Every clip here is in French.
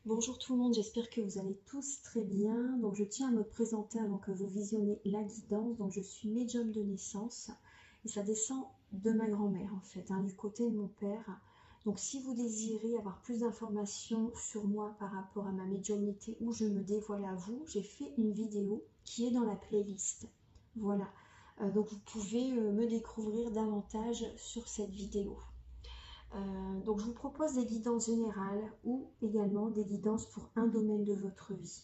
Bonjour tout le monde, j'espère que vous allez tous très bien. Donc je tiens à me présenter avant que vous visionnez la guidance. Donc je suis médium de naissance et ça descend de ma grand-mère en fait, du côté de mon père. Donc si vous désirez avoir plus d'informations sur moi par rapport à ma médiumnité où je me dévoile à vous, j'ai fait une vidéo qui est dans la playlist. Voilà, donc vous pouvez me découvrir davantage sur cette vidéo. Donc je vous propose des guidances générales ou également des guidances pour un domaine de votre vie.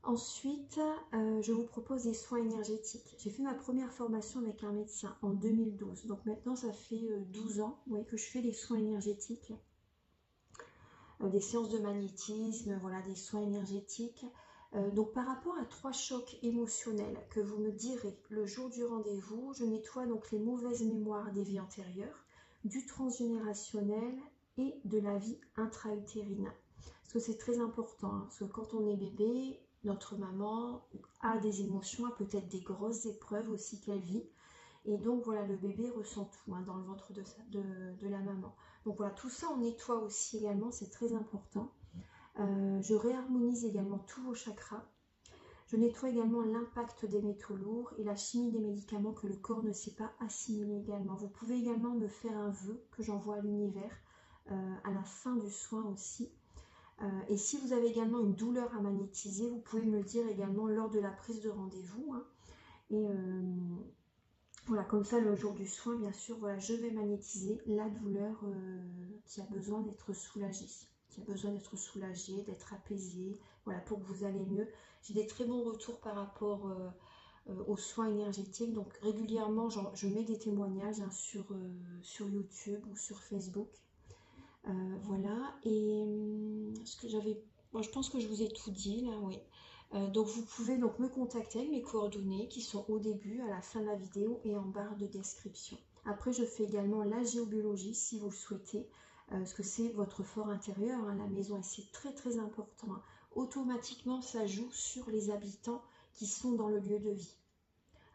Ensuite, je vous propose des soins énergétiques. J'ai fait ma première formation avec un médecin en 2012. Donc maintenant, ça fait 12 ans que je fais des soins énergétiques, des séances de magnétisme, voilà, des soins énergétiques. Donc par rapport à 3 chocs émotionnels que vous me direz le jour du rendez-vous, je nettoie donc les mauvaises mémoires des vies antérieures, du transgénérationnel et de la vie intra-utérine. Parce que c'est très important, parce que quand on est bébé, notre maman a des émotions, a peut-être des grosses épreuves aussi qu'elle vit. Et donc voilà, le bébé ressent tout dans le ventre de la maman. Donc voilà, tout ça on nettoie aussi également, c'est très important. Je réharmonise également tous vos chakras. Je nettoie également l'impact des métaux lourds et la chimie des médicaments que le corps ne sait pas assimiler également. Vous pouvez également me faire un vœu que j'envoie à l'univers à la fin du soin aussi. Et si vous avez également une douleur à magnétiser, vous pouvez me le dire également lors de la prise de rendez-vous. Et voilà, comme ça, le jour du soin, bien sûr, voilà, je vais magnétiser la douleur qui a besoin d'être soulagée. D'être apaisée, voilà, pour que vous allez mieux. J'ai des très bons retours par rapport aux soins énergétiques. Donc régulièrement, je mets des témoignages sur YouTube ou sur Facebook. Voilà. Et ce que j'avais, moi, je pense que je vous ai tout dit là, oui. Donc vous pouvez donc me contacter avec mes coordonnées qui sont au début, à la fin de la vidéo et en barre de description. Après, je fais également la géobiologie si vous le souhaitez, parce que c'est votre fort intérieur, la maison, et c'est très très important. Automatiquement, ça joue sur les habitants qui sont dans le lieu de vie.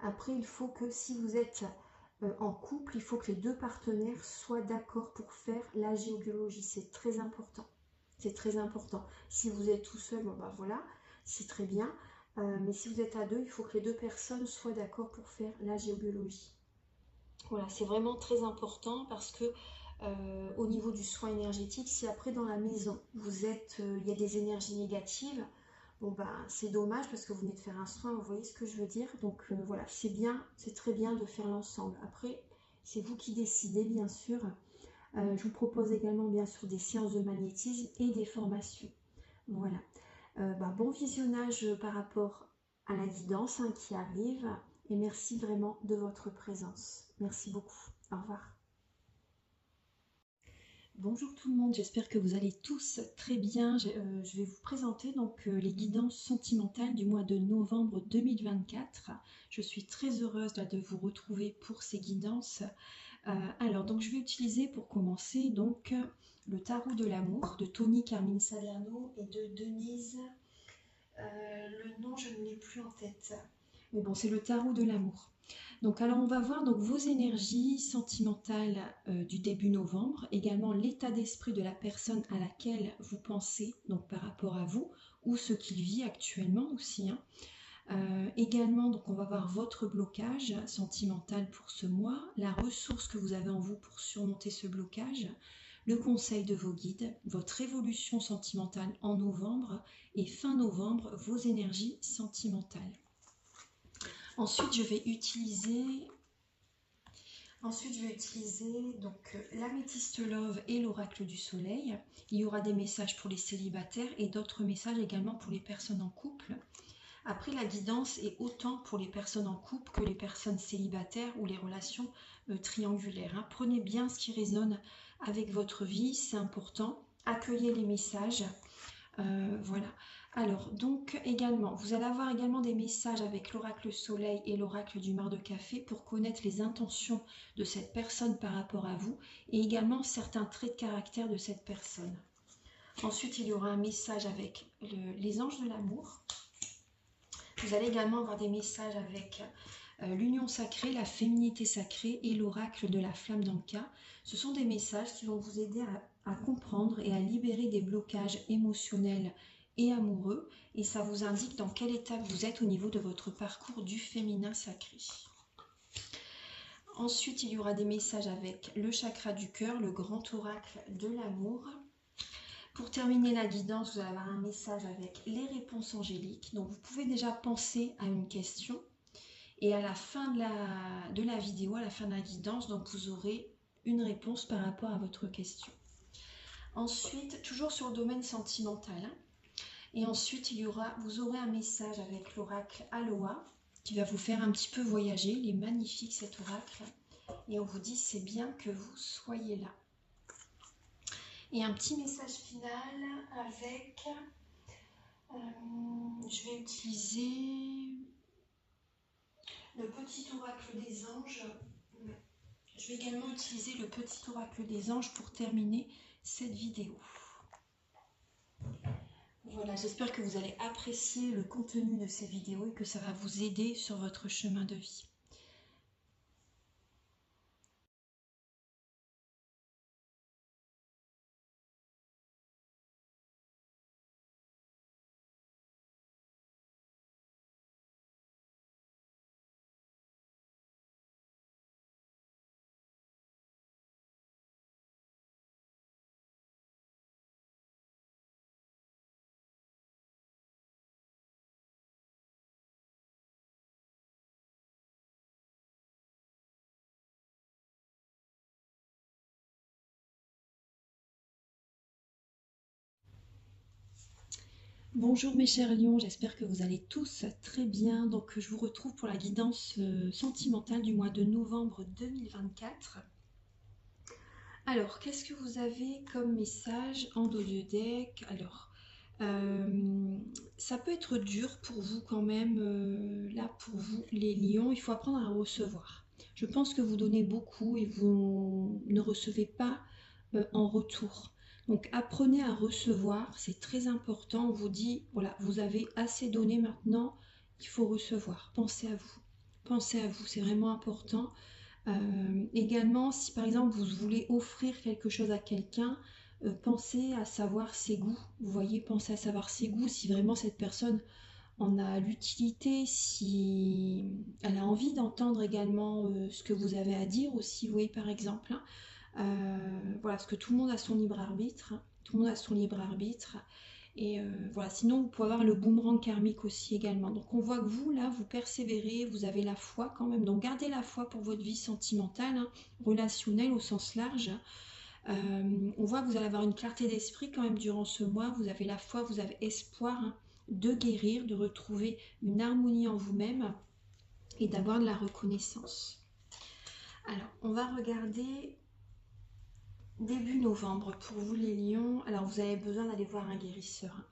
Après, il faut que si vous êtes en couple, il faut que les deux partenaires soient d'accord pour faire la géobiologie. C'est très important. C'est très important. Si vous êtes tout seul, bon bah voilà, c'est très bien. Mais si vous êtes à deux, il faut que les deux personnes soient d'accord pour faire la géobiologie. Voilà, c'est vraiment très important parce que au niveau du soin énergétique, si après dans la maison, il y a des énergies négatives, bon ben c'est dommage parce que vous venez de faire un soin, vous voyez ce que je veux dire. Donc voilà, c'est bien, c'est très bien de faire l'ensemble. Après, c'est vous qui décidez bien sûr. Je vous propose également bien sûr des séances de magnétisme et des formations. Voilà. Bon visionnage par rapport à la guidance qui arrive et merci vraiment de votre présence. Merci beaucoup. Au revoir. Bonjour tout le monde, j'espère que vous allez tous très bien. Je vais vous présenter donc les guidances sentimentales du mois de novembre 2024. Je suis très heureuse de vous retrouver pour ces guidances. Alors donc je vais utiliser pour commencer donc le tarot de l'amour de Tony Carmine Salerno et de Denise. Le nom je ne l'ai plus en tête. Mais bon, c'est le tarot de l'amour. Donc alors on va voir donc vos énergies sentimentales du début novembre, également l'état d'esprit de la personne à laquelle vous pensez, donc par rapport à vous, ou ce qu'il vit actuellement aussi. Également, donc on va voir votre blocage sentimental pour ce mois, la ressource que vous avez en vous pour surmonter ce blocage, le conseil de vos guides, votre évolution sentimentale en novembre et fin novembre, vos énergies sentimentales. Ensuite, je vais utiliser donc l'améthyste love et l'oracle du soleil. Il y aura des messages pour les célibataires et d'autres messages également pour les personnes en couple. Après, la guidance est autant pour les personnes en couple que les personnes célibataires ou les relations triangulaires. Prenez bien ce qui résonne avec votre vie, c'est important. Accueillez les messages. Voilà. Alors, donc également, vous allez avoir également des messages avec l'oracle soleil et l'oracle du mar de café pour connaître les intentions de cette personne par rapport à vous et également certains traits de caractère de cette personne. Ensuite, il y aura un message avec les anges de l'amour. Vous allez également avoir des messages avec l'union sacrée, la féminité sacrée et l'oracle de la flamme d'Anka. Ce sont des messages qui vont vous aider à comprendre et à libérer des blocages émotionnels et amoureux. Et ça vous indique dans quelle étape vous êtes au niveau de votre parcours du féminin sacré. Ensuite, il y aura des messages avec le chakra du cœur, le grand oracle de l'amour. Pour terminer la guidance, vous allez avoir un message avec les réponses angéliques. Donc, vous pouvez déjà penser à une question. Et à la fin de la vidéo, à la fin de la guidance, donc vous aurez une réponse par rapport à votre question. Ensuite, toujours sur le domaine sentimental. Et ensuite, vous aurez un message avec l'oracle Aloha qui va vous faire un petit peu voyager. Il est magnifique cet oracle. Et on vous dit c'est bien que vous soyez là. Et un petit message final avec... je vais utiliser le petit oracle des anges. Je vais également utiliser le petit oracle des anges pour terminer cette vidéo. Voilà, j'espère que vous allez apprécier le contenu de ces vidéos et que ça va vous aider sur votre chemin de vie. Bonjour mes chers lions, j'espère que vous allez tous très bien. Donc je vous retrouve pour la guidance sentimentale du mois de novembre 2024. Alors, qu'est-ce que vous avez comme message en dos de deck? Alors, ça peut être dur pour vous quand même, là pour vous les lions, il faut apprendre à recevoir. Je pense que vous donnez beaucoup et vous ne recevez pas en retour. Donc apprenez à recevoir, c'est très important. On vous dit, voilà, vous avez assez donné maintenant, il faut recevoir. Pensez à vous. Pensez à vous, c'est vraiment important. Également, si par exemple vous voulez offrir quelque chose à quelqu'un, pensez à savoir ses goûts. Vous voyez, pensez à savoir ses goûts, si vraiment cette personne en a l'utilité, si elle a envie d'entendre également ce que vous avez à dire aussi, vous voyez par exemple. Voilà, parce que tout le monde a son libre arbitre, tout le monde a son libre arbitre. Et voilà, sinon vous pouvez avoir le boomerang karmique aussi également. Donc on voit que vous, là, vous persévérez, vous avez la foi quand même. Donc gardez la foi pour votre vie sentimentale, hein, relationnelle au sens large. On voit que vous allez avoir une clarté d'esprit quand même durant ce mois. Vous avez la foi, vous avez espoir hein, de guérir, de retrouver une harmonie en vous-même et d'avoir de la reconnaissance. Alors, on va regarder début novembre pour vous les lions. Alors, vous avez besoin d'aller voir un guérisseur. Hein.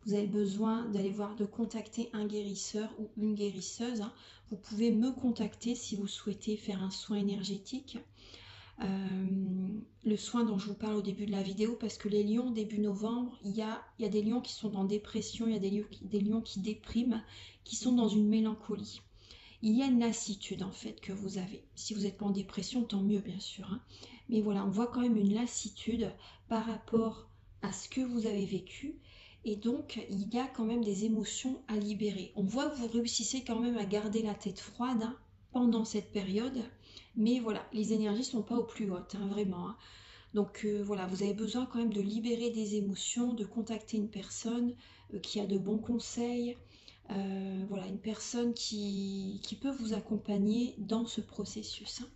Vous avez besoin de contacter un guérisseur ou une guérisseuse. Hein. Vous pouvez me contacter si vous souhaitez faire un soin énergétique. Le soin dont je vous parle au début de la vidéo, parce que les lions, début novembre, il y a des lions qui sont en dépression, il y a des lions qui dépriment, qui sont dans une mélancolie. Il y a une lassitude en fait que vous avez. Si vous n'êtes pas en dépression, tant mieux bien sûr. Hein. Mais voilà, on voit quand même une lassitude par rapport à ce que vous avez vécu. Et donc, il y a quand même des émotions à libérer. On voit que vous réussissez quand même à garder la tête froide hein, pendant cette période. Mais voilà, les énergies ne sont pas au plus hautes, hein, vraiment. Hein. Donc voilà, vous avez besoin quand même de libérer des émotions, de contacter une personne qui a de bons conseils. Voilà, une personne qui peut vous accompagner dans ce processus. Hein.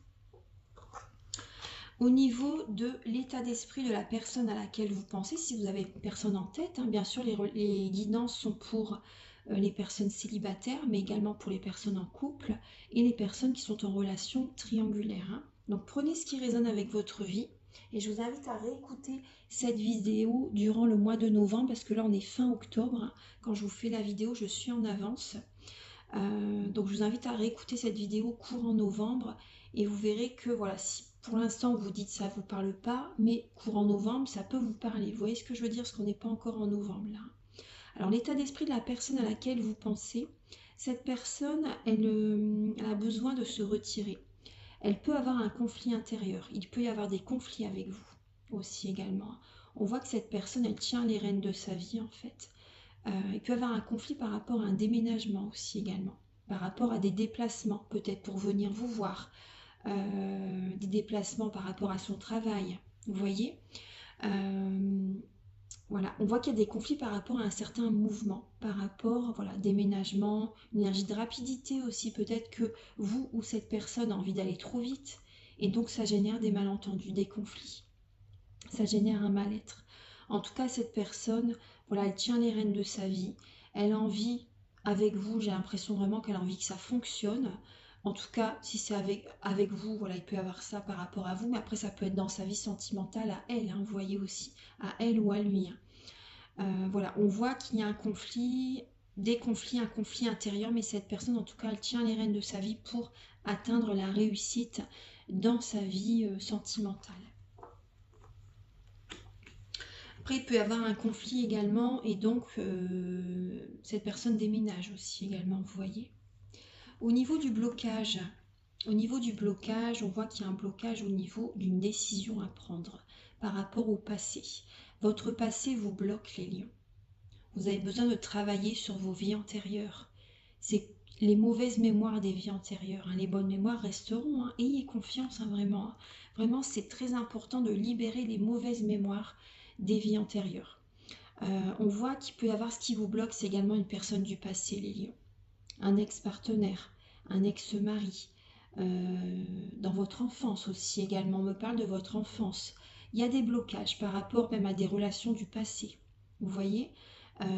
Au niveau de l'état d'esprit de la personne à laquelle vous pensez, si vous avez une personne en tête, hein, bien sûr les guidances sont pour les personnes célibataires, mais également pour les personnes en couple et les personnes qui sont en relation triangulaire. Hein. Donc prenez ce qui résonne avec votre vie et je vous invite à réécouter cette vidéo durant le mois de novembre parce que là on est fin octobre. Hein. Quand je vous fais la vidéo, je suis en avance. Donc je vous invite à réécouter cette vidéo courant novembre et vous verrez que voilà, si pour l'instant vous dites ça ne vous parle pas, mais courant novembre ça peut vous parler. Vous voyez ce que je veux dire, parce qu'on n'est pas encore en novembre là. Alors l'état d'esprit de la personne à laquelle vous pensez, cette personne, elle a besoin de se retirer. Elle peut avoir un conflit intérieur, il peut y avoir des conflits avec vous. aussi également. On voit que cette personne, elle tient les rênes de sa vie en fait. Il peut y avoir un conflit par rapport à un déménagement aussi également, par rapport à des déplacements, peut-être pour venir vous voir, des déplacements par rapport à son travail, vous voyez. Voilà, on voit qu'il y a des conflits par rapport à un certain mouvement, par rapport, voilà, déménagement, une énergie de rapidité aussi, peut-être que vous ou cette personne a envie d'aller trop vite, et donc ça génère des malentendus, des conflits, ça génère un mal-être. En tout cas, cette personne, voilà, elle tient les rênes de sa vie, elle a envie, avec vous, j'ai l'impression vraiment qu'elle a envie que ça fonctionne. En tout cas, si c'est avec vous, voilà, il peut y avoir ça par rapport à vous, mais après ça peut être dans sa vie sentimentale à elle, hein, vous voyez aussi, à elle ou à lui. Voilà, on voit qu'il y a un conflit, des conflits, un conflit intérieur, mais cette personne, en tout cas, elle tient les rênes de sa vie pour atteindre la réussite dans sa vie sentimentale. Après, il peut y avoir un conflit également, et donc cette personne déménage aussi également, vous voyez. Au niveau du blocage, on voit qu'il y a un blocage au niveau d'une décision à prendre par rapport au passé. Votre passé vous bloque, les lions. Vous avez besoin de travailler sur vos vies antérieures. C'est les mauvaises mémoires des vies antérieures. Hein. Les bonnes mémoires resteront. Hein. Ayez confiance, hein, vraiment. Hein. Vraiment, c'est très important de libérer les mauvaises mémoires des vies antérieures. On voit qu'il peut y avoir ce qui vous bloque, c'est également une personne du passé, les lions. Un ex-partenaire, un ex-mari. Dans votre enfance aussi également, on me parle de votre enfance. Il y a des blocages par rapport même à des relations du passé. Vous voyez,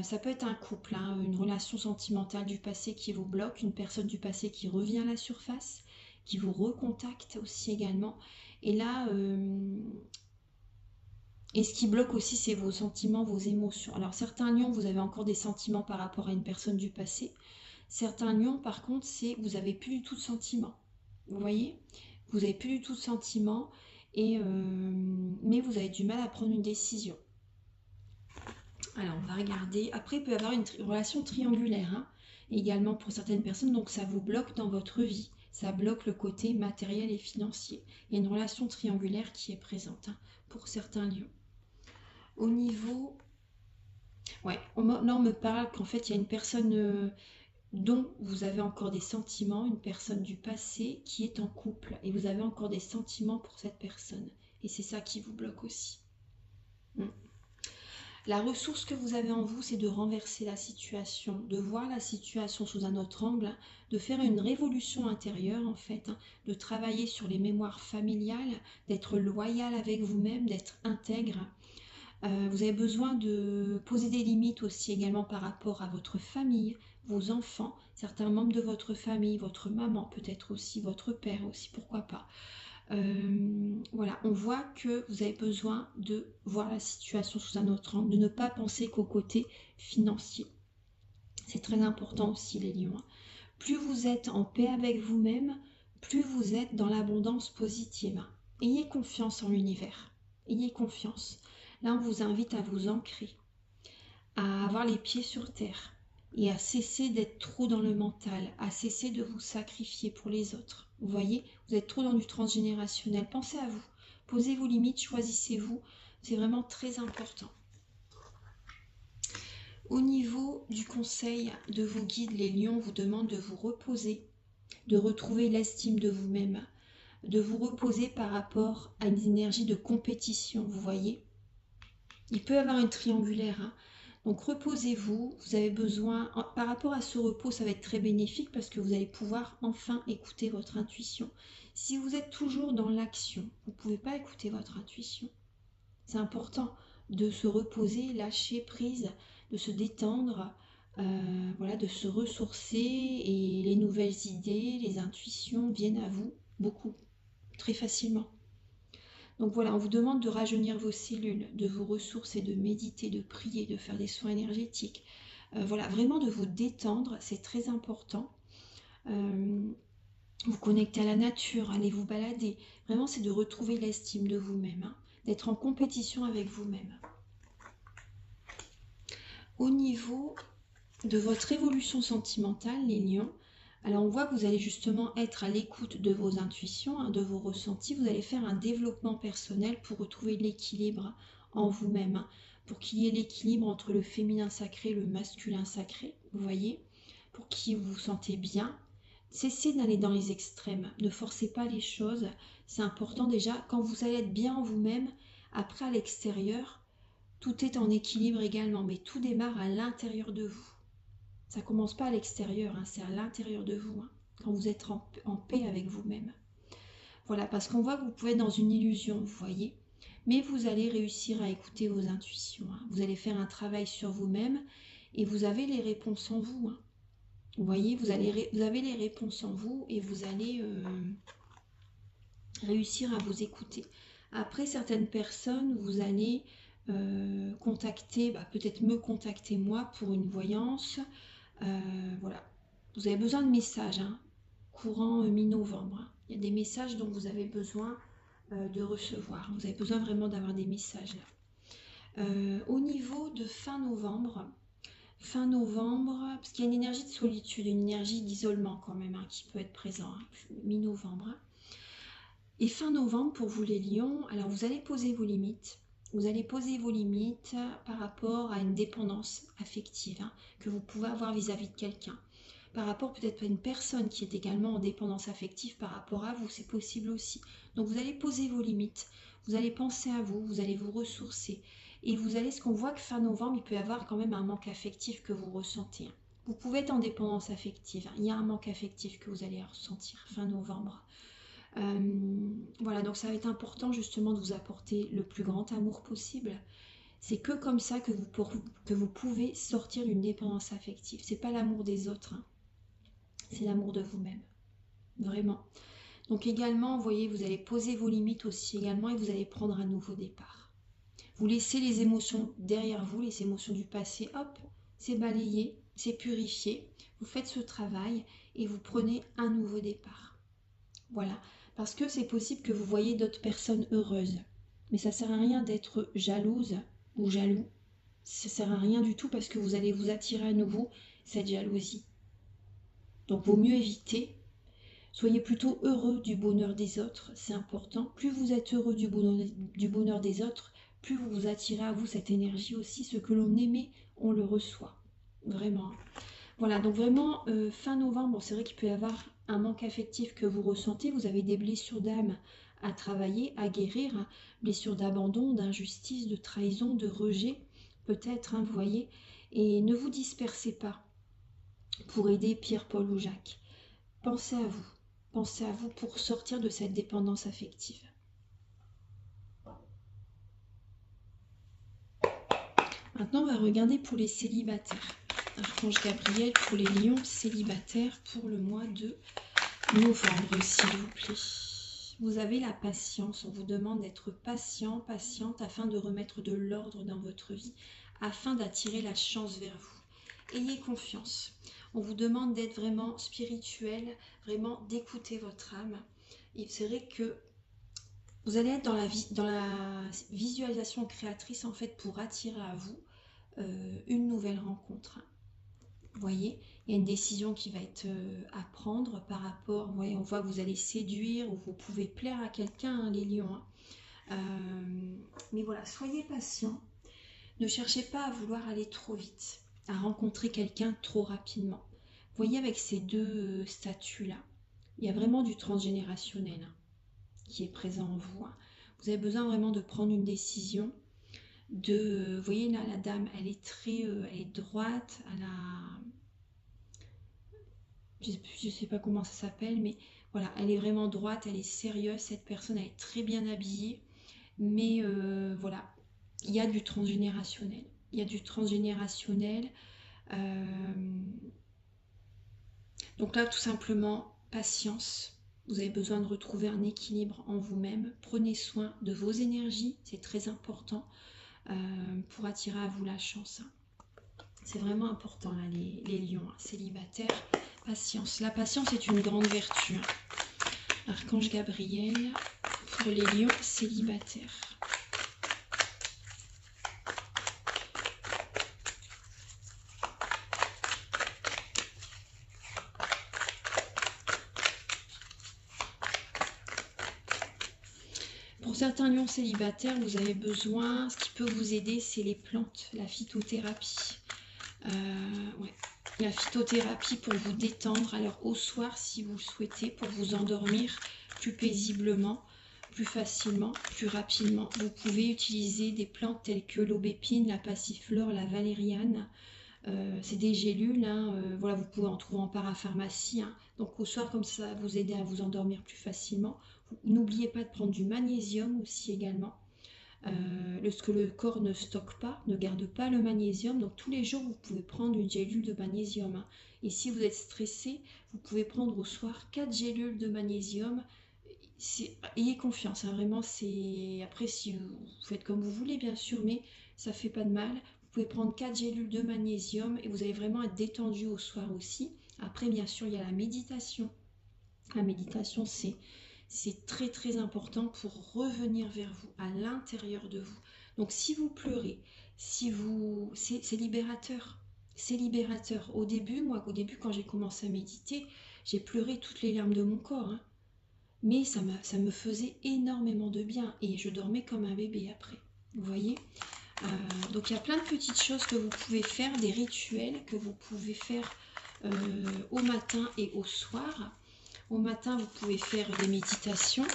ça peut être un couple, hein, une relation sentimentale du passé qui vous bloque, une personne du passé qui revient à la surface, qui vous recontacte aussi également. Et là, et ce qui bloque aussi, c'est vos sentiments, vos émotions. Alors certains lions, vous avez encore des sentiments par rapport à une personne du passé. Certains lions, par contre, c'est vous n'avez plus du tout de sentiments. Vous voyez, vous n'avez plus du tout de sentiments, mais vous avez du mal à prendre une décision. Alors, on va regarder. Après, il peut y avoir une relation triangulaire, hein, également pour certaines personnes. Donc, ça vous bloque dans votre vie. Ça bloque le côté matériel et financier. Il y a une relation triangulaire qui est présente, hein, pour certains lions. Au niveau... Ouais, là, on me parle qu'en fait, il y a une personne... dont vous avez encore des sentiments, une personne du passé qui est en couple et vous avez encore des sentiments pour cette personne. Et c'est ça qui vous bloque aussi. La ressource que vous avez en vous, c'est de renverser la situation, de voir la situation sous un autre angle, de faire une révolution intérieure en fait, hein, de travailler sur les mémoires familiales, d'être loyal avec vous-même, d'être intègre. Vous avez besoin de poser des limites aussi également par rapport à votre famille, vos enfants, certains membres de votre famille, votre maman, peut-être aussi votre père aussi, pourquoi pas. Voilà, on voit que vous avez besoin de voir la situation sous un autre angle, de ne pas penser qu'au côté financier. C'est très important aussi les lions. Plus vous êtes en paix avec vous-même, plus vous êtes dans l'abondance positive. Ayez confiance en l'univers, ayez confiance. Là, on vous invite à vous ancrer, à avoir les pieds sur terre et à cesser d'être trop dans le mental, à cesser de vous sacrifier pour les autres. Vous voyez, vous êtes trop dans du transgénérationnel. Pensez à vous, posez vos limites, choisissez-vous. C'est vraiment très important. Au niveau du conseil de vos guides, les lions vous demandent de vous reposer, de retrouver l'estime de vous-même, de vous reposer par rapport à une énergie de compétition, vous voyez. Il peut y avoir une triangulaire, hein. Donc reposez-vous, vous avez besoin, par rapport à ce repos, ça va être très bénéfique parce que vous allez pouvoir enfin écouter votre intuition. Si vous êtes toujours dans l'action, vous ne pouvez pas écouter votre intuition. C'est important de se reposer, lâcher prise, de se détendre, voilà, de se ressourcer et les nouvelles idées, les intuitions viennent à vous beaucoup, très facilement. Donc voilà, on vous demande de rajeunir vos cellules, de vous ressourcer, de méditer, de prier, de faire des soins énergétiques. Voilà, vraiment de vous détendre, c'est très important. Vous connecter à la nature, allez vous balader. Vraiment, c'est de retrouver l'estime de vous-même, hein, d'être en compétition avec vous-même. Au niveau de votre évolution sentimentale, les lions, Alors on voit que vous allez justement être à l'écoute de vos intuitions, hein, de vos ressentis. Vous allez faire un développement personnel pour retrouver l'équilibre en vous-même, hein, pour qu'il y ait l'équilibre entre le féminin sacré et le masculin sacré, vous voyez, pour qu'il vous vous sentez bien. Cessez d'aller dans les extrêmes, ne forcez pas les choses. C'est important déjà, quand vous allez être bien en vous-même, après à l'extérieur, tout est en équilibre également, mais tout démarre à l'intérieur de vous. Ça commence pas à l'extérieur, hein, c'est à l'intérieur de vous, hein, quand vous êtes en paix avec vous-même. Voilà, parce qu'on voit que vous pouvez être dans une illusion, vous voyez, mais vous allez réussir à écouter vos intuitions, hein. Vous allez faire un travail sur vous-même et vous avez les réponses en vous, hein. Vous voyez, vous avez les réponses en vous et vous allez réussir à vous écouter. Après, certaines personnes, vous allez contacter, peut-être me contacter moi pour une voyance. Voilà, vous avez besoin de messages, hein, courant mi-novembre. Hein. Il y a des messages dont vous avez besoin de recevoir. Vous avez besoin vraiment d'avoir des messages là. Au niveau de fin novembre, parce qu'il y a une énergie de solitude, une énergie d'isolement quand même, hein, qui peut être présent, hein, mi-novembre. Hein. Et fin novembre, pour vous les lions, alors vous allez poser vos limites. Vous allez poser vos limites par rapport à une dépendance affective, hein, que vous pouvez avoir vis-à-vis de quelqu'un. Par rapport peut-être à une personne qui est également en dépendance affective par rapport à vous, c'est possible aussi. Donc vous allez poser vos limites, vous allez penser à vous, vous allez vous ressourcer. Et vous allez, ce qu'on voit que fin novembre, il peut y avoir quand même un manque affectif que vous ressentez. Vous pouvez être en dépendance affective, hein. Il y a un manque affectif que vous allez ressentir fin novembre. Voilà, donc ça va être important justement de vous apporter le plus grand amour possible. C'est que comme ça que vous pouvez sortir d'une dépendance affective. C'est pas l'amour des autres, hein. C'est l'amour de vous-même, vraiment. Donc également, vous voyez, vous allez poser vos limites aussi également et vous allez prendre un nouveau départ. Vous laissez les émotions derrière vous, les émotions du passé, hop, c'est balayé, c'est purifié. Vous faites ce travail et vous prenez un nouveau départ. Voilà, parce que c'est possible que vous voyez d'autres personnes heureuses. Mais ça ne sert à rien d'être jalouse ou jaloux. Ça ne sert à rien du tout parce que vous allez vous attirer à nouveau cette jalousie. Donc, vaut mieux éviter. Soyez plutôt heureux du bonheur des autres, c'est important. Plus vous êtes heureux du bonheur des autres, plus vous vous attirez à vous cette énergie aussi. Ce que l'on aimait, on le reçoit. Vraiment. Voilà, donc vraiment, fin novembre, bon, c'est vrai qu'il peut y avoir un manque affectif que vous ressentez. Vous avez des blessures d'âme à travailler, à guérir. Hein. Blessures d'abandon, d'injustice, de trahison, de rejet, peut-être, hein, vous voyez. Et ne vous dispersez pas pour aider Pierre, Paul ou Jacques. Pensez à vous. Pensez à vous pour sortir de cette dépendance affective. Maintenant, on va regarder pour les célibataires. Archange Gabriel pour les lions célibataires pour le mois de novembre, s'il vous plaît. Vous avez la patience. On vous demande d'être patient, patiente, afin de remettre de l'ordre dans votre vie, afin d'attirer la chance vers vous. Ayez confiance. On vous demande d'être vraiment spirituel, vraiment d'écouter votre âme. Et c'est vrai que vous allez être dans la visualisation créatrice, en fait, pour attirer à vous une nouvelle rencontre. Vous voyez, il y a une décision qui va être à prendre par rapport, vous voyez, on voit que vous allez séduire ou vous pouvez plaire à quelqu'un, hein, les lions. Hein. Mais voilà, soyez patient. Ne cherchez pas à vouloir aller trop vite, à rencontrer quelqu'un trop rapidement. Vous voyez, avec ces deux statuts-là, il y a vraiment du transgénérationnel, hein, qui est présent en vous. Hein. Vous avez besoin vraiment de prendre une décision. Vous voyez là, la dame, elle est elle est droite, je sais pas comment ça s'appelle, mais voilà, elle est vraiment droite, elle est sérieuse, cette personne, elle est très bien habillée, mais voilà, il y a du transgénérationnel, donc là, tout simplement, patience. Vous avez besoin de retrouver un équilibre en vous-même. Prenez soin de vos énergies, c'est très important. Pour attirer à vous la chance. C'est vraiment important, là, les lions célibataires. Patience. La patience est une grande vertu. Hein. Archange Gabriel pour les lions célibataires. Pour certains lions célibataires, vous avez besoin, ce qui peut vous aider, c'est les plantes, la phytothérapie. Ouais. La phytothérapie pour vous détendre, alors au soir si vous le souhaitez, pour vous endormir plus paisiblement, plus facilement, plus rapidement. Vous pouvez utiliser des plantes telles que l'aubépine, la passiflore, la valériane. C'est des gélules, hein, voilà, vous pouvez en trouver en parapharmacie. Hein. Donc au soir, comme ça, vous aider à vous endormir plus facilement. N'oubliez pas de prendre du magnésium aussi également. Ce que le corps ne stocke pas, ne garde pas le magnésium. Donc tous les jours, vous pouvez prendre une gélule de magnésium. Hein. Et si vous êtes stressé, vous pouvez prendre au soir 4 gélules de magnésium. Ayez confiance, hein, vraiment, c'est... Après, si vous faites comme vous voulez, bien sûr, mais ça fait pas de mal. Vous pouvez prendre 4 gélules de magnésium et vous allez vraiment être détendu au soir aussi. Après, bien sûr, il y a la méditation. La méditation, c'est très très important pour revenir vers vous, à l'intérieur de vous. Donc si vous pleurez, si vous, c'est libérateur. C'est libérateur. Au début, quand j'ai commencé à méditer, j'ai pleuré toutes les larmes de mon corps. Hein. Mais ça me faisait énormément de bien et je dormais comme un bébé après. Vous voyez, donc il y a plein de petites choses que vous pouvez faire, des rituels que vous pouvez faire au matin et au soir. Au matin, vous pouvez faire des méditations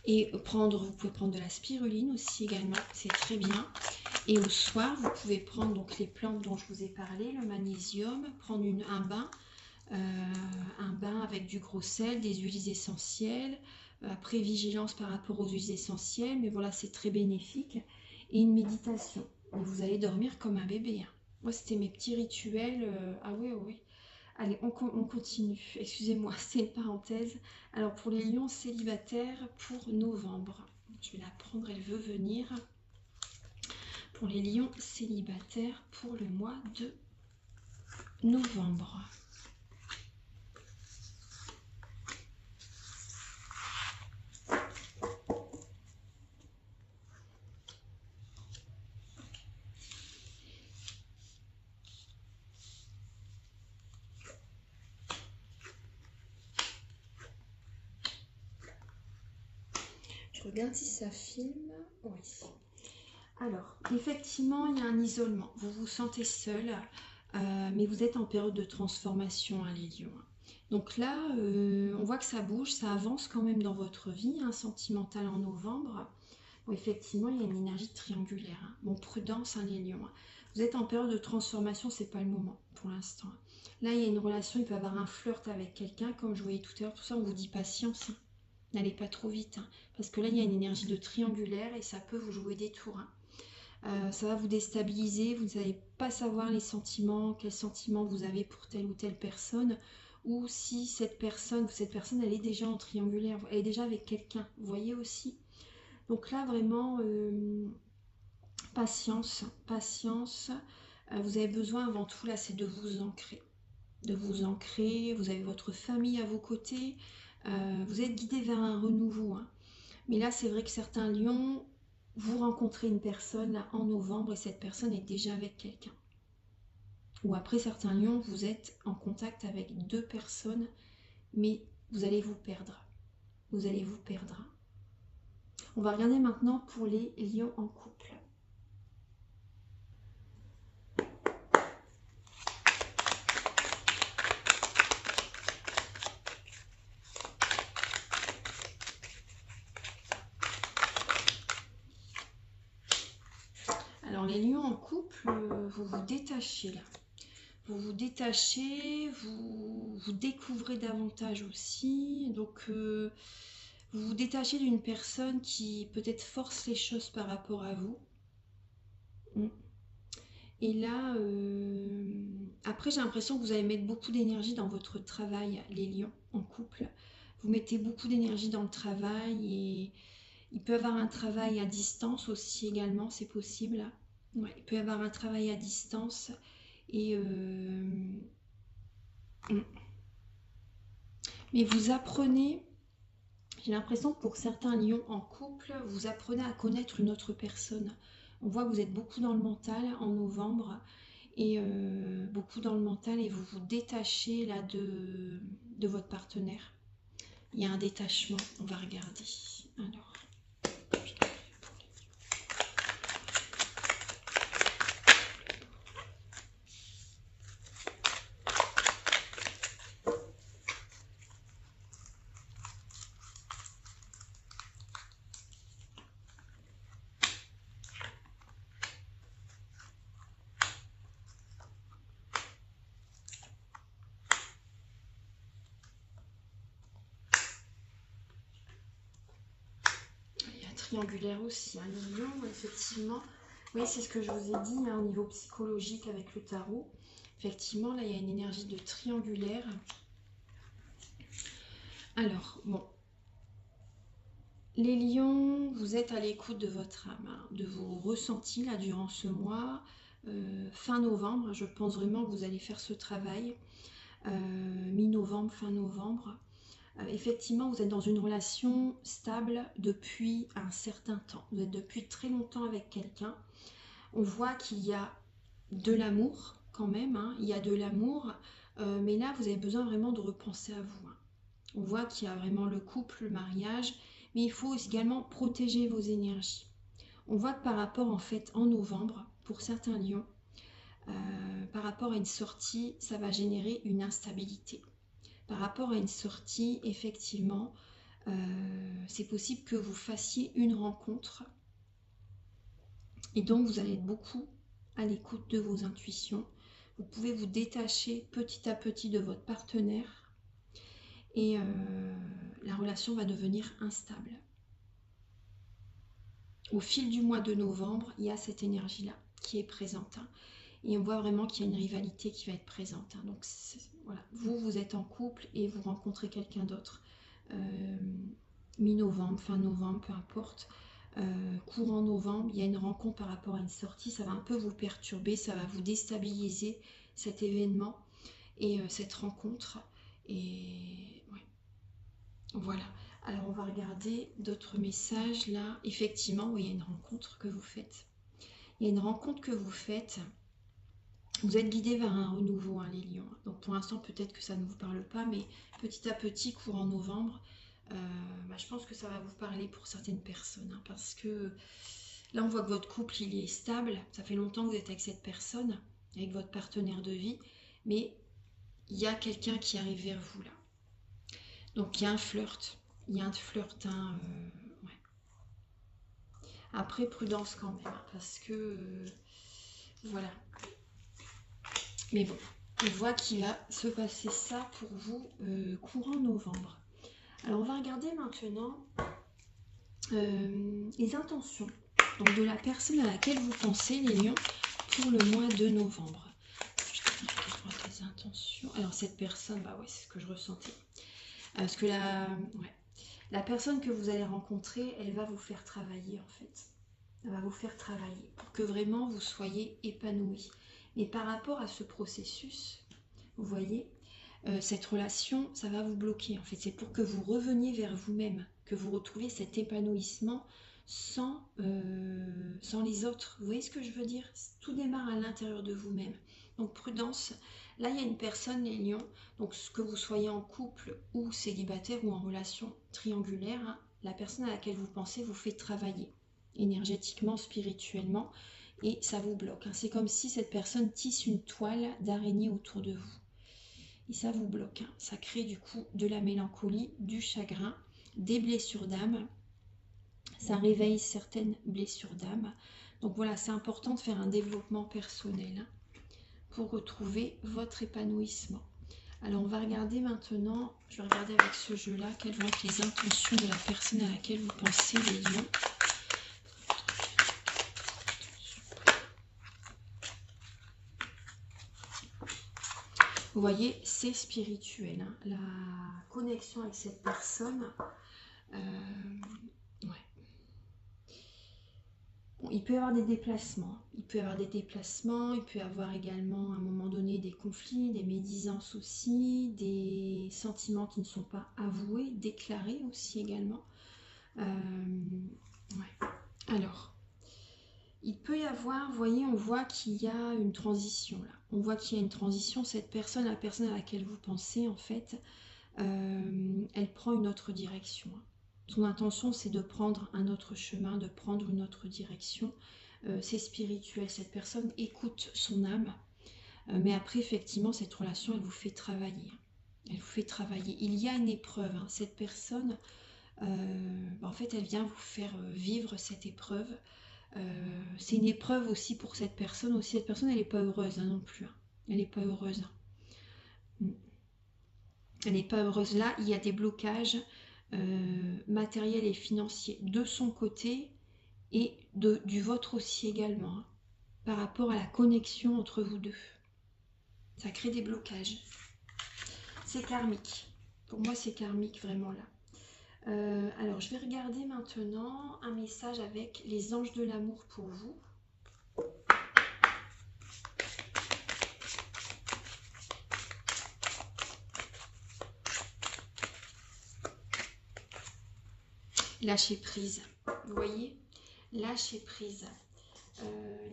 et vous pouvez prendre de la spiruline aussi également, c'est très bien. Et au soir, vous pouvez prendre donc les plantes dont je vous ai parlé, le magnésium, prendre un bain avec du gros sel, des huiles essentielles. Après, vigilance par rapport aux huiles essentielles, mais voilà, c'est très bénéfique. Et une méditation. Et vous allez dormir comme un bébé. Hein. Moi, c'était mes petits rituels. Ah oui, oui. Allez, on continue. Excusez-moi, c'est une parenthèse. Alors, pour les lions célibataires, pour novembre, je vais la prendre, elle veut venir. Pour les lions célibataires, pour le mois de novembre. Je regarde si ça filme. Oui. Alors, effectivement, il y a un isolement. Vous vous sentez seul, mais vous êtes en période de transformation, hein, les lions. Donc là, on voit que ça bouge, ça avance quand même dans votre vie, hein, sentimentale en novembre. Bon, effectivement, il y a une énergie triangulaire. Hein. Bon, prudence, hein, les lions. Hein. Vous êtes en période de transformation, c'est pas le moment pour l'instant. Hein. Là, il y a une relation, il peut y avoir un flirt avec quelqu'un, comme je voyais tout à l'heure, tout ça, on vous dit patience. Hein. N'allez pas trop vite, hein, parce que là, il y a une énergie de triangulaire et ça peut vous jouer des tours. Hein. Ça va vous déstabiliser, vous n'allez pas savoir les sentiments, quels sentiments vous avez pour telle ou telle personne, ou si cette personne elle est déjà en triangulaire, elle est déjà avec quelqu'un, vous voyez aussi. Donc là, vraiment, patience, patience. Vous avez besoin avant tout, là, c'est de vous ancrer. De vous ancrer, vous avez votre famille à vos côtés, vous êtes guidé vers un renouveau. Hein. Mais là, c'est vrai que certains lions, vous rencontrez une personne là, en novembre et cette personne est déjà avec quelqu'un. Ou après certains lions, vous êtes en contact avec 2 personnes, mais vous allez vous perdre. Vous allez vous perdre. On va regarder maintenant pour les lions en couple. Alors les lions en couple, vous vous détachez là. Vous vous détachez, vous découvrez davantage aussi. Donc vous vous détachez d'une personne qui peut-être force les choses par rapport à vous. Et là, après j'ai l'impression que vous allez mettre beaucoup d'énergie dans votre travail, les lions en couple. Vous mettez beaucoup d'énergie dans le travail et il peut y avoir un travail à distance aussi également, c'est possible. Ouais, il peut y avoir un travail à distance et mais vous apprenez, j'ai l'impression que pour certains lions en couple, vous apprenez à connaître une autre personne. On voit que vous êtes beaucoup dans le mental en novembre et beaucoup dans le mental et vous vous détachez là de votre partenaire. il y a un détachement. On va regarder. Alors. Triangulaire aussi, hein, le lion, effectivement. Oui, c'est ce que je vous ai dit hein, au niveau psychologique avec le tarot. Effectivement, là, il y a une énergie de triangulaire. Alors, bon. Les lions, vous êtes à l'écoute de votre âme, hein, de vos ressentis là durant ce mois. Fin novembre, je pense vraiment que vous allez faire ce travail. Mi-novembre, fin novembre. Effectivement, vous êtes dans une relation stable depuis un certain temps. Vous êtes depuis très longtemps avec quelqu'un. On voit qu'il y a de l'amour quand même, hein. Il y a de l'amour, mais là, vous avez besoin vraiment de repenser à vous. Hein. On voit qu'il y a vraiment le couple, le mariage, mais il faut également protéger vos énergies. On voit que par rapport, en fait, en novembre, pour certains lions, par rapport à une sortie, ça va générer une instabilité. Par rapport à une sortie, effectivement, c'est possible que vous fassiez une rencontre et donc vous allez être beaucoup à l'écoute de vos intuitions. Vous pouvez vous détacher petit à petit de votre partenaire et la relation va devenir instable. Au fil du mois de novembre, il y a cette énergie-là qui est présente. Hein, et on voit vraiment qu'il y a une rivalité qui va être présente. Hein, donc voilà, vous êtes en couple et vous rencontrez quelqu'un d'autre. Mi-novembre, fin novembre, peu importe. Courant novembre, il y a une rencontre par rapport à une sortie. Ça va un peu vous perturber, ça va vous déstabiliser cet événement et cette rencontre. Et ouais. Voilà. Alors on va regarder d'autres messages là. Effectivement, oui, il y a une rencontre que vous faites. Il y a une rencontre que vous faites. Vous êtes guidé vers un renouveau, hein, les lions. Donc pour l'instant, peut-être que ça ne vous parle pas, mais petit à petit, courant novembre, je pense que ça va vous parler pour certaines personnes. Hein, parce que là, on voit que votre couple, il est stable. Ça fait longtemps que vous êtes avec cette personne, avec votre partenaire de vie. Mais il y a quelqu'un qui arrive vers vous, là. Donc il y a un flirt. Il y a un flirt, hein, ouais. Après, prudence quand même, hein, parce que, voilà. Mais bon, on voit qu'il va se passer ça pour vous courant novembre. Alors, on va regarder maintenant les intentions donc, de la personne à laquelle vous pensez, les lions, pour le mois de novembre. Les intentions. Alors, cette personne, bah ouais, c'est ce que je ressentais. Parce que la personne que vous allez rencontrer, elle va vous faire travailler, en fait. Elle va vous faire travailler pour que vraiment vous soyez épanoui. Mais par rapport à ce processus, vous voyez, cette relation, ça va vous bloquer. En fait, c'est pour que vous reveniez vers vous-même, que vous retrouviez cet épanouissement sans les autres. Vous voyez ce que je veux dire? Tout démarre à l'intérieur de vous-même. Donc prudence. Là, il y a une personne, les lions, donc que vous soyez en couple ou célibataire ou en relation triangulaire, hein, la personne à laquelle vous pensez vous fait travailler énergétiquement, spirituellement, et ça vous bloque. Hein. C'est comme si cette personne tisse une toile d'araignée autour de vous. Et ça vous bloque. Hein. Ça crée du coup de la mélancolie, du chagrin, des blessures d'âme. Ça réveille certaines blessures d'âme. Donc voilà, c'est important de faire un développement personnel hein, pour retrouver votre épanouissement. Alors on va regarder maintenant, je vais regarder avec ce jeu-là, quelles vont être les intentions de la personne à laquelle vous pensez, les lions. Vous voyez, c'est spirituel. Hein. La connexion avec cette personne, ouais. Bon, il peut y avoir des déplacements. Il peut y avoir des déplacements. Il peut y avoir également, à un moment donné, des conflits, des médisances aussi, des sentiments qui ne sont pas avoués, déclarés aussi également. Ouais. Alors, il peut y avoir, vous voyez, on voit qu'il y a une transition là. On voit qu'il y a une transition. Cette personne, la personne à laquelle vous pensez, en fait, elle prend une autre direction. Son intention, c'est de prendre un autre chemin, de prendre une autre direction. C'est spirituel, cette personne écoute son âme. Mais après, effectivement, cette relation, elle vous fait travailler. Elle vous fait travailler. Il y a une épreuve. Hein. Cette personne, en fait, elle vient vous faire vivre cette épreuve. C'est une épreuve aussi pour cette personne. Aussi, cette personne, elle n'est pas heureuse hein, non plus. Hein. Elle n'est pas heureuse. Elle n'est pas heureuse là. Il y a des blocages matériels et financiers de son côté et du vôtre aussi également. Hein, par rapport à la connexion entre vous deux. Ça crée des blocages. C'est karmique. Pour moi, c'est karmique vraiment là. Alors, je vais regarder maintenant un message avec les anges de l'amour pour vous. Lâchez prise. Vous voyez? Lâchez prise.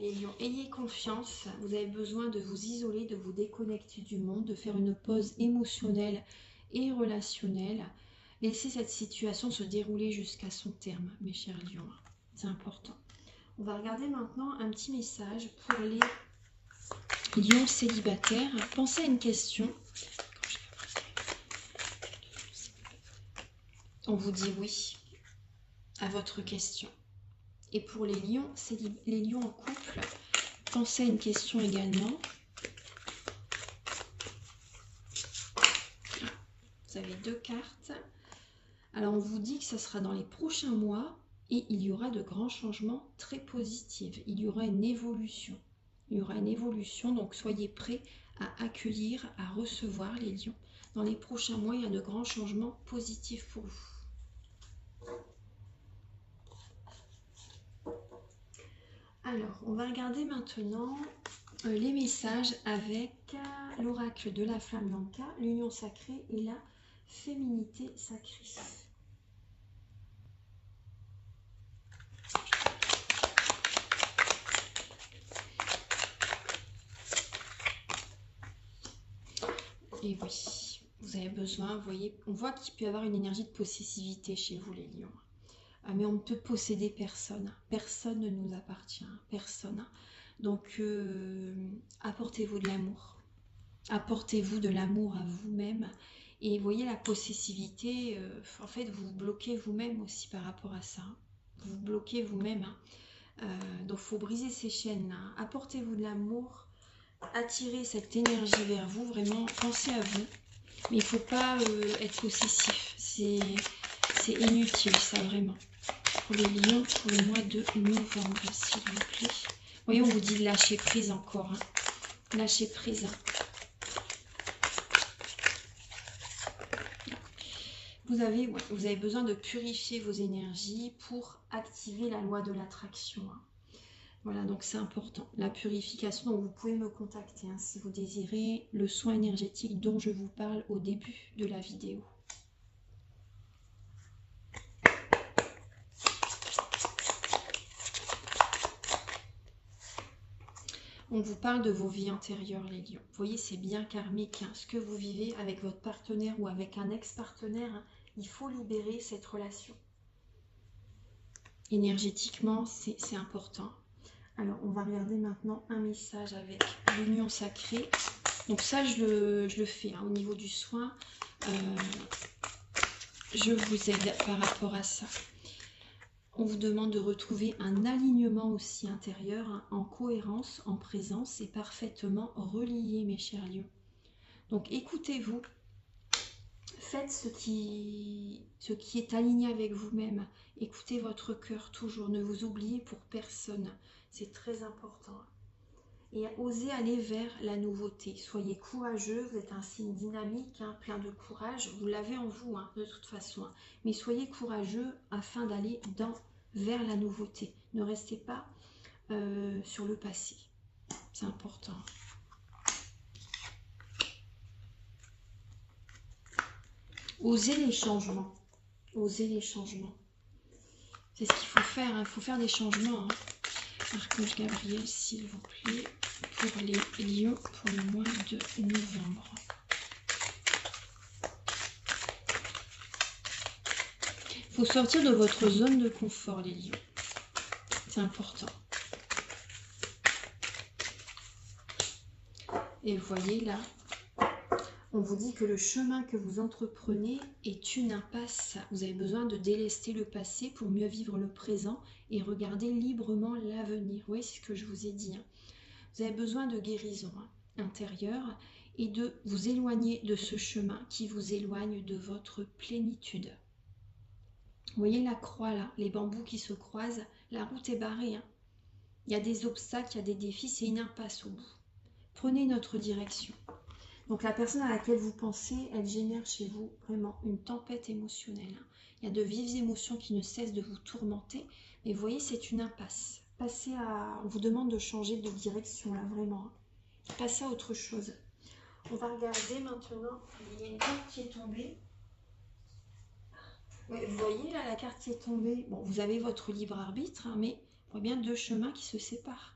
Les lions, ayez confiance. Vous avez besoin de vous isoler, de vous déconnecter du monde, de faire une pause émotionnelle et relationnelle. Laissez cette situation se dérouler jusqu'à son terme, mes chers lions. C'est important. On va regarder maintenant un petit message pour les lions célibataires. Pensez à une question. On vous dit oui à votre question. Et pour les lions en couple, pensez à une question également. Vous avez 2 cartes. Alors, on vous dit que ça sera dans les prochains mois et il y aura de grands changements très positifs. Il y aura une évolution. Il y aura une évolution, donc soyez prêts à accueillir, à recevoir les lions. Dans les prochains mois, il y a de grands changements positifs pour vous. Alors, on va regarder maintenant les messages avec l'oracle de la flamme blanca, l'union sacrée et la féminité sacrée. Et oui, vous avez besoin, vous voyez, on voit qu'il peut y avoir une énergie de possessivité chez vous les lions. Mais on ne peut posséder personne. Personne ne nous appartient. Personne. Donc, apportez-vous de l'amour. Apportez-vous de l'amour à vous-même. Et voyez la possessivité, en fait, vous vous bloquez vous-même aussi par rapport à ça. Vous vous bloquez vous-même. Donc, il faut briser ces chaînes-là. Apportez-vous de l'amour. Attirez cette énergie vers vous. Vraiment, pensez à vous. Mais il ne faut pas être possessif. C'est inutile, ça, vraiment. Pour les lions, pour le mois de novembre, s'il vous plaît. Vous voyez, on vous dit de lâcher prise encore. Hein. Lâcher prise. Vous avez besoin de purifier vos énergies pour activer la loi de l'attraction. Hein. Voilà, donc c'est important. La purification, donc vous pouvez me contacter hein, si vous désirez le soin énergétique dont je vous parle au début de la vidéo. On vous parle de vos vies antérieures, les lions. Vous voyez, c'est bien karmique. Hein. Ce que vous vivez avec votre partenaire ou avec un ex-partenaire, hein, il faut libérer cette relation. Énergétiquement, c'est important. Alors, on va regarder maintenant un message avec l'union sacrée. Donc ça, je le fais hein, au niveau du soin. Je vous aide par rapport à ça. On vous demande de retrouver un alignement aussi intérieur, hein, en cohérence, en présence et parfaitement relié, mes chers lions. Donc écoutez-vous, faites ce qui est aligné avec vous-même. Écoutez votre cœur toujours, ne vous oubliez pour personne, c'est très important. Et osez aller vers la nouveauté. Soyez courageux, vous êtes un signe dynamique, hein, plein de courage. Vous l'avez en vous, hein, de toute façon. Hein. Mais soyez courageux afin d'aller vers la nouveauté. Ne restez pas sur le passé. C'est important. Osez les changements. Osez les changements. C'est ce qu'il faut faire. Il faut faire des changements. Hein. Archange Gabriel, s'il vous plaît, pour les lions pour le mois de novembre. faut sortir de votre zone de confort, les lions. C'est important. Et vous voyez là, on vous dit que le chemin que vous entreprenez est une impasse. Vous avez besoin de délester le passé pour mieux vivre le présent et regarder librement l'avenir. Oui, c'est ce que je vous ai dit. Vous avez besoin de guérison intérieure et de vous éloigner de ce chemin qui vous éloigne de votre plénitude. Vous voyez la croix là, les bambous qui se croisent, la route est barrée. Il y a des obstacles, il y a des défis, c'est une impasse au bout. Prenez une autre direction. Donc la personne à laquelle vous pensez, elle génère chez vous vraiment une tempête émotionnelle. Il y a de vives émotions qui ne cessent de vous tourmenter. Mais vous voyez, c'est une impasse. On vous demande de changer de direction là, vraiment. Passez à autre chose. On va regarder maintenant. Il y a une carte qui est tombée. Vous voyez là la carte qui est tombée. Bon, vous avez votre libre arbitre, mais il y a bien deux chemins qui se séparent.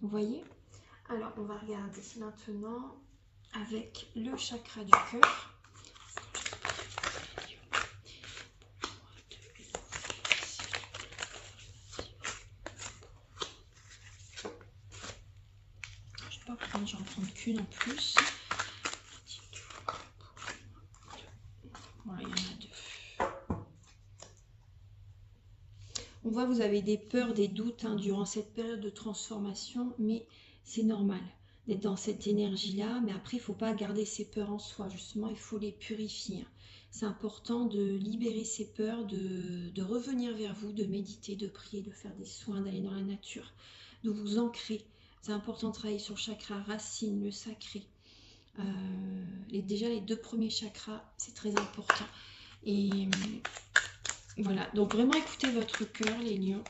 Vous voyez? Alors, on va regarder maintenant avec le chakra du cœur. Je ne vais pas prendre, j'en prends qu'une en plus. Voilà, il y en a deux. On voit que vous avez des peurs, des doutes durant cette période de transformation, mais c'est normal d'être dans cette énergie-là. Mais après, il ne faut pas garder ces peurs en soi. Justement, il faut les purifier. C'est important de libérer ces peurs, de revenir vers vous, de méditer, de prier, de faire des soins, d'aller dans la nature, de vous ancrer. C'est important de travailler sur le chakra racine, le sacré. Déjà, les deux premiers chakras, c'est très important. Et voilà, donc vraiment écoutez votre cœur, les lions.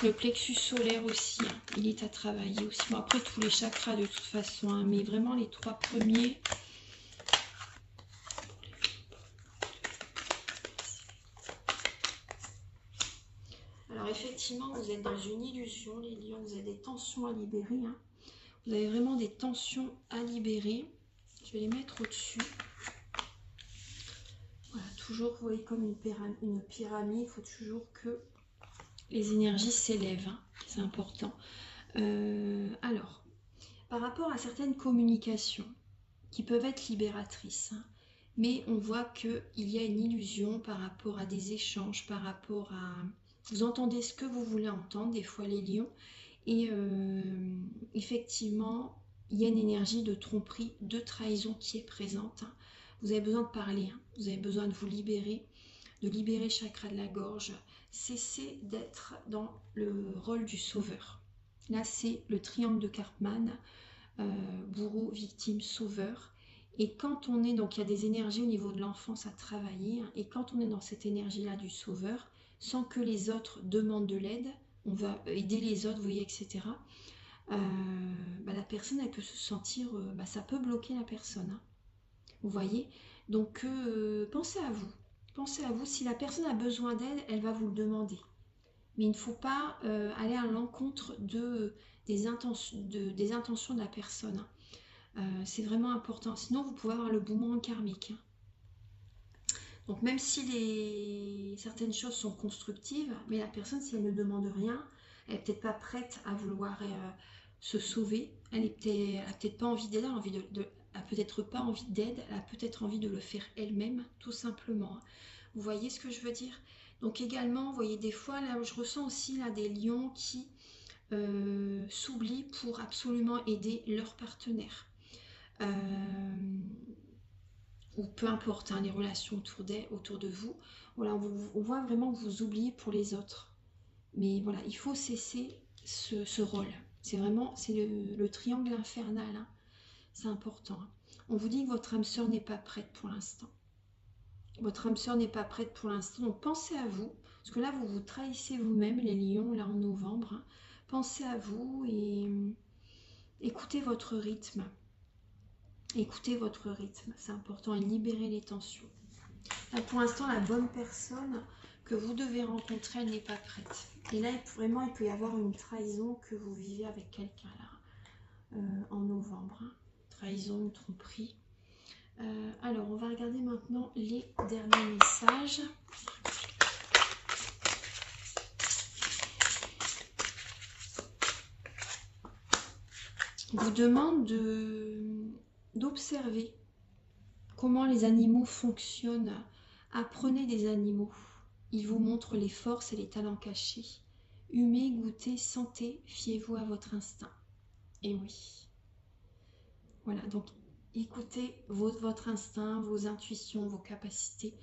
Le plexus solaire aussi, il est à travailler aussi. Bon, après, tous les chakras de toute façon, mais vraiment les trois premiers. Alors effectivement, vous êtes dans une illusion, les lions, vous avez des tensions à libérer. Vous avez vraiment des tensions à libérer. Je vais les mettre au-dessus. Voilà, toujours, vous voyez, comme une pyramide, il faut toujours que les énergies s'élèvent. C'est important. Alors, par rapport à certaines communications qui peuvent être libératrices, mais on voit qu'il y a une illusion par rapport à des échanges, par rapport à... Vous entendez ce que vous voulez entendre, des fois les lions, et effectivement, il y a une énergie de tromperie, de trahison qui est présente. Vous avez besoin de parler, vous avez besoin de vous libérer, de libérer le chakra de la gorge. Cessez d'être dans le rôle du sauveur. Là, c'est le triangle de Karpman, bourreau, victime, sauveur. Et quand on est, donc il y a des énergies au niveau de l'enfance à travailler, et quand on est dans cette énergie-là du sauveur, sans que les autres demandent de l'aide, on va aider les autres, vous voyez, etc. La personne, elle peut se sentir, ça peut bloquer la personne. Vous voyez? Donc, pensez à vous. Pensez à vous. Si la personne a besoin d'aide, elle va vous le demander. Mais il ne faut pas aller à l'encontre des intentions de la personne. C'est vraiment important. Sinon, vous pouvez avoir le boomerang karmique. Donc, même si certaines choses sont constructives, mais la personne, si elle ne demande rien, elle n'est peut-être pas prête à vouloir se sauver. Elle n'a peut-être pas envie d'aide, elle n'a peut-être pas envie d'aide, elle a peut-être envie de le faire elle-même, tout simplement. Vous voyez ce que je veux dire? Donc également, vous voyez, des fois, là, je ressens aussi là, des lions qui s'oublient pour absolument aider leur partenaire. Ou peu importe, les relations autour de vous. Voilà, on voit vraiment que vous oubliez pour les autres. Mais voilà, il faut cesser ce rôle. C'est vraiment, c'est le triangle infernal. C'est important. On vous dit que votre âme sœur n'est pas prête pour l'instant. Votre âme sœur n'est pas prête pour l'instant. Donc pensez à vous. Parce que là, vous vous trahissez vous-même, les lions, là en novembre. Pensez à vous et écoutez votre rythme. Écoutez votre rythme. C'est important. Et libérez les tensions. Là, pour l'instant, la bonne personne que vous devez rencontrer, elle n'est pas prête. Et là, vraiment, il peut y avoir une trahison que vous vivez avec quelqu'un là, en novembre. Hein. Trahison, une tromperie. Alors, on va regarder maintenant les derniers messages. Vous demande d'observer comment les animaux fonctionnent. Apprenez des animaux. Ils vous montrent les forces et les talents cachés. Humez, goûtez, sentez, fiez-vous à votre instinct. Et oui. Voilà, donc écoutez votre instinct, vos intuitions, vos capacités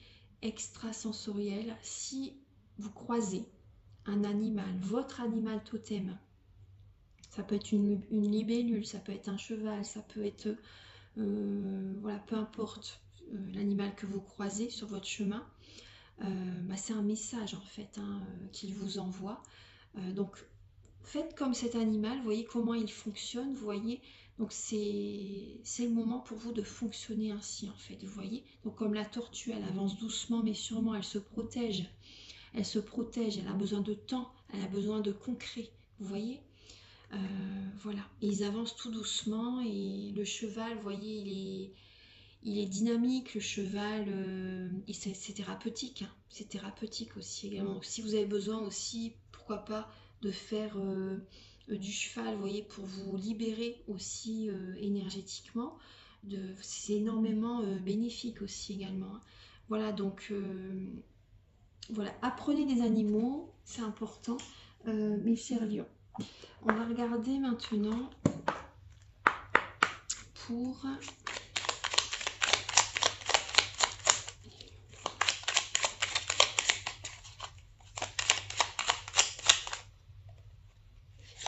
extrasensorielles. Si vous croisez un animal, votre animal totem, ça peut être une libellule, ça peut être un cheval, ça peut être, voilà, peu importe l'animal que vous croisez sur votre chemin, c'est un message en fait qu'il vous envoie. Donc faites comme cet animal, voyez comment il fonctionne, vous voyez. Donc c'est le moment pour vous de fonctionner ainsi en fait, vous voyez. Donc comme la tortue, elle avance doucement mais sûrement, elle se protège. Elle se protège, elle a besoin de temps, elle a besoin de concret, vous voyez. Voilà, et ils avancent tout doucement et le cheval, vous voyez, il est dynamique, le cheval, c'est thérapeutique, hein. C'est thérapeutique aussi également. Si vous avez besoin aussi, pourquoi pas, de faire du cheval, vous voyez, pour vous libérer aussi énergétiquement, c'est énormément bénéfique aussi également. Hein. Voilà, donc voilà, apprenez des animaux, c'est important, mes chers lions. On va regarder maintenant pour...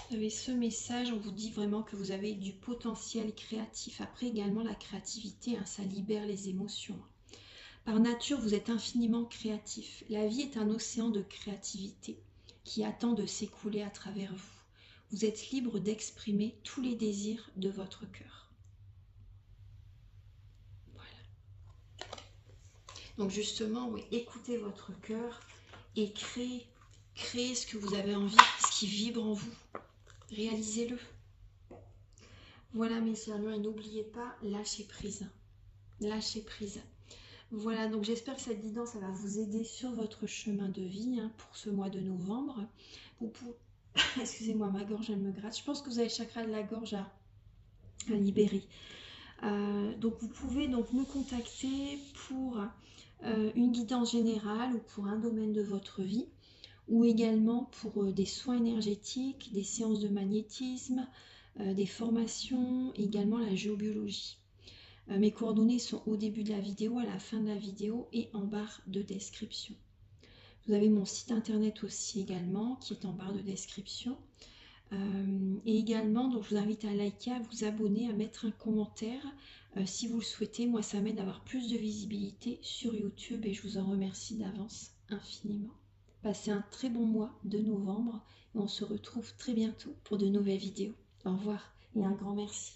Vous avez ce message, on vous dit vraiment que vous avez du potentiel créatif. Après également la créativité, hein, ça libère les émotions. Par nature, vous êtes infiniment créatif. La vie est un océan de créativité qui attend de s'écouler à travers vous. Vous êtes libre d'exprimer tous les désirs de votre cœur. Voilà. Donc justement, oui, écoutez votre cœur et créez ce que vous avez envie, ce qui vibre en vous. Réalisez-le. Voilà mes chers lions, et n'oubliez pas, lâchez prise. Lâchez prise. Voilà, donc j'espère que cette guidance ça va vous aider sur votre chemin de vie hein, pour ce mois de novembre. Excusez-moi, ma gorge elle me gratte. Je pense que vous avez le chakra de la gorge à libérer. Donc vous pouvez donc me contacter pour une guidance générale ou pour un domaine de votre vie, ou également pour des soins énergétiques, des séances de magnétisme, des formations, également la géobiologie. Mes coordonnées sont au début de la vidéo, à la fin de la vidéo et en barre de description. Vous avez mon site internet aussi également qui est en barre de description. Et également, donc je vous invite à liker, à vous abonner, à mettre un commentaire si vous le souhaitez. Moi, ça m'aide à avoir plus de visibilité sur YouTube et je vous en remercie d'avance infiniment. Passez un très bon mois de novembre et on se retrouve très bientôt pour de nouvelles vidéos. Au revoir et un grand merci.